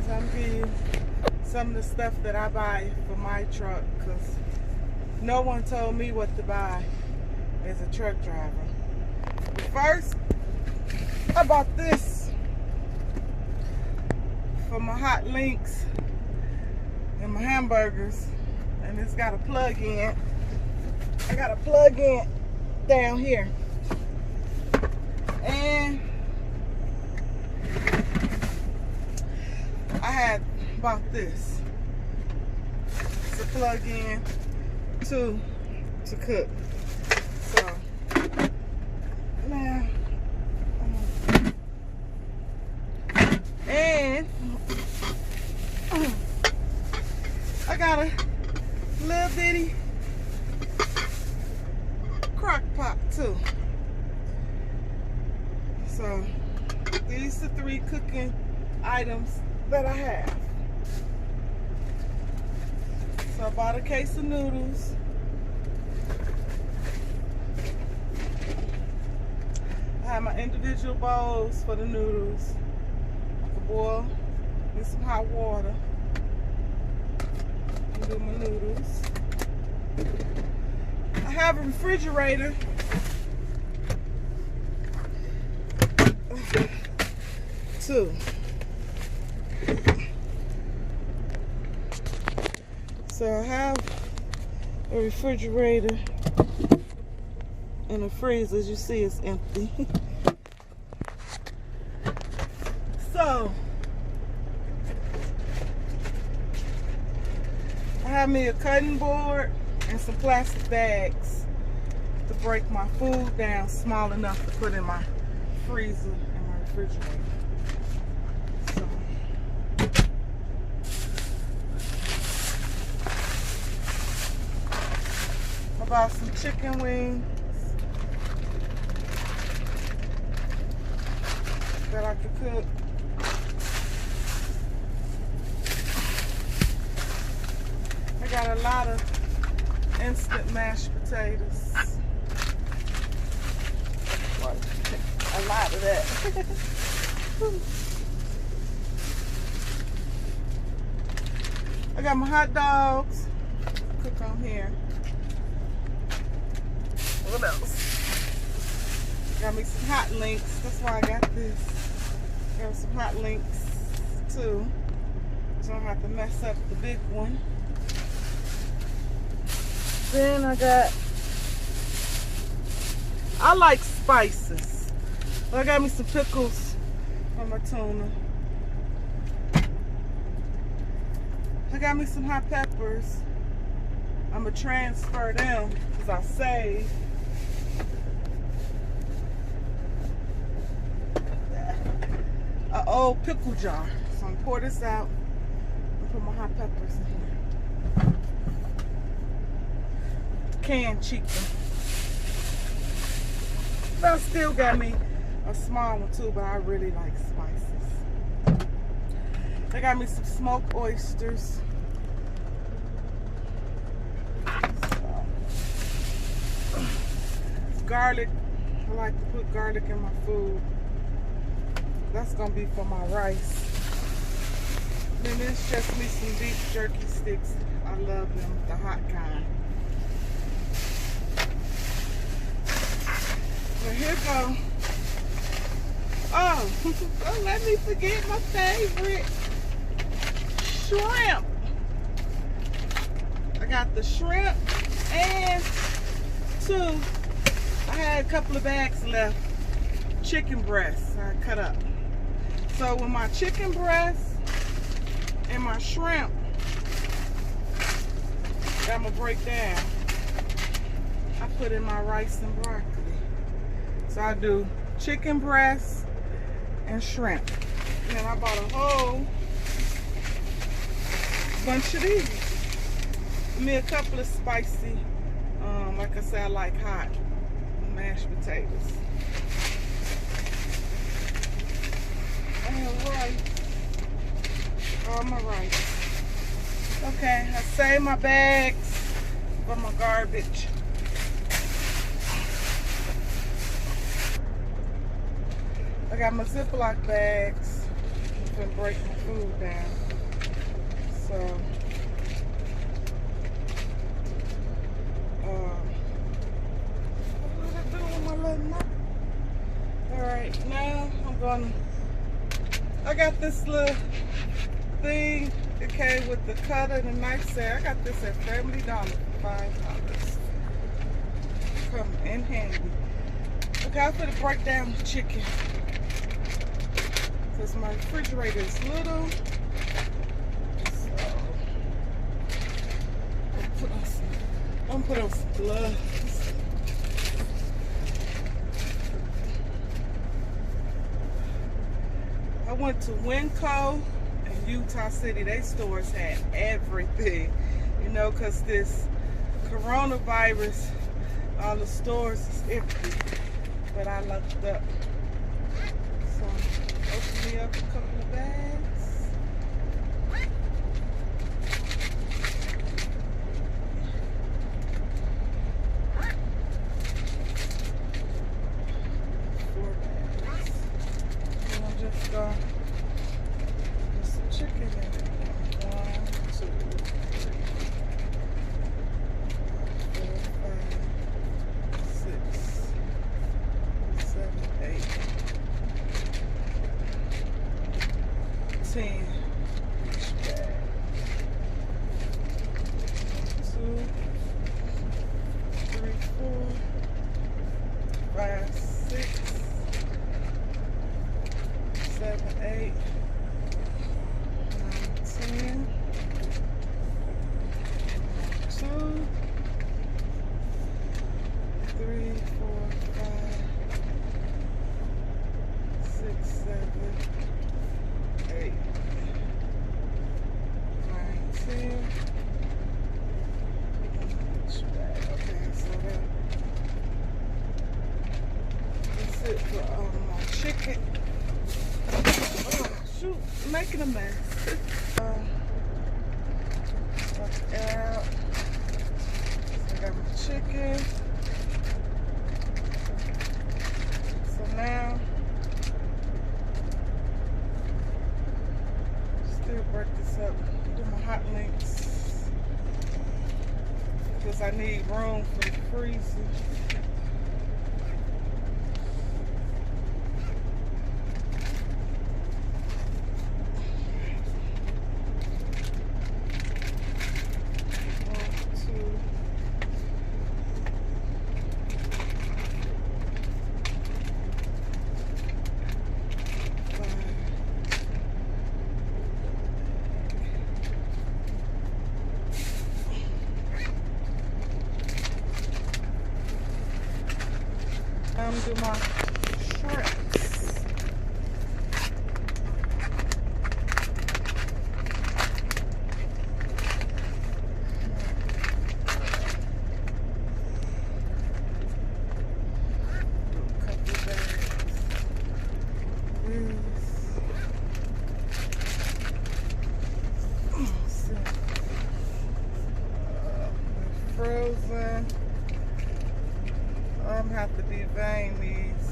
guys, I'm giving you some of the stuff that I buy for my truck because no one told me what to buy as a truck driver. But first, I bought this for my hot links and my hamburgers, and it's got a plug-in. I got a plug-in down here, and I had bought this. It's a plug-in to cook. So now, and I got a little bitty crock pot too. So these are 3 cooking items that I have. So I bought a case of noodles. I have my individual bowls for the noodles. I can boil with some hot water and do my noodles. I have a refrigerator too. So I have a refrigerator and a freezer. As you see, it's empty. So I have me a cutting board and some plastic bags to break my food down small enough to put in my freezer and my refrigerator. Bought some chicken wings that I could cook. I got a lot of instant mashed potatoes. A lot of that. I got my hot dogs. Cook on here. What else? Got me some hot links. That's why I got this. Got some hot links too, so I don't have to mess up the big one. Then I like spices. So I got me some pickles for my tuna. I got me some hot peppers. I'm gonna transfer them because I saved. An old pickle jar. So I'm gonna pour this out and put my hot peppers in here. Canned chicken. But I still got me a small one too, but I really like spices. I got me some smoked oysters. Garlic. I like to put garlic in my food. That's gonna be for my rice. Then it's just me some beef jerky sticks. I love them, the hot kind. Well, here go. Oh, don't let me forget my favorite, shrimp. I got the shrimp and I had a couple of bags left. Chicken breasts I cut up. So with my chicken breast and my shrimp that I'm gonna break down, I put in my rice and broccoli. So I do chicken breast and shrimp. And then I bought a whole bunch of these. Give me a couple of spicy, like I said, I like hot mashed potatoes. Rice. All my rice. Okay, I saved my bags for my garbage. I got my Ziploc bags finna break my food down. So, what I do with my little knife? Alright, now I'm gonna, I got this little thing. It came with the cutter and the knife set. I got this at Family Dollar for $5. Come in handy. Okay, I'm gonna break down the chicken. Because my refrigerator is little. So, I'm gonna put on some gloves. I went to Winco in Utah City. They stores had everything, you know, because this coronavirus, all the stores is empty. But I looked up. So, open me up a couple of bags. 4 bags. And I'm just gonna put some chicken in it. 1, 2, 3, 4, 5, 6, 7, 8, 10 each bag. 2, 3, 4, 5, 6, 7, 8, 9, 10. 2, 3, 4, 5, 6, 7, 8, 9, 10. Okay, so that's it for my chicken. Oh, shoot, making a mess. Watch out. So I got my chicken. So now, still break this up, do my hot links, because I need room for the freezer. Do my shrimps. Do a couple bags. Frozen. I'm gonna have to devein these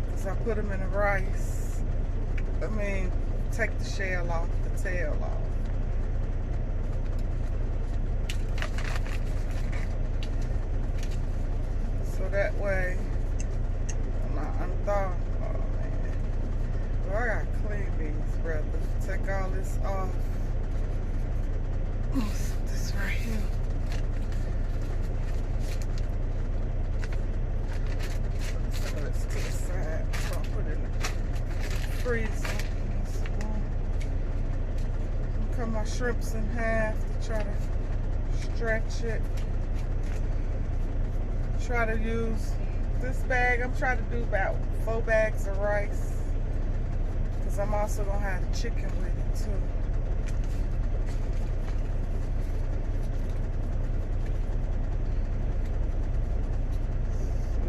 because I put them in the rice. I mean, take the shell off, the tail off. So that way, I'm not unthawed. Oh man. Well, I gotta clean these, brother. Take all this off. This right here. To the side, so I'll put it in the freezer. Cut my shrimps in half to try to stretch it. Try to use this bag. I'm trying to do about 4 bags of rice, because I'm also gonna have the chicken with it too.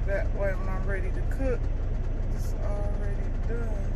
That way when I'm ready to cook, it's already done.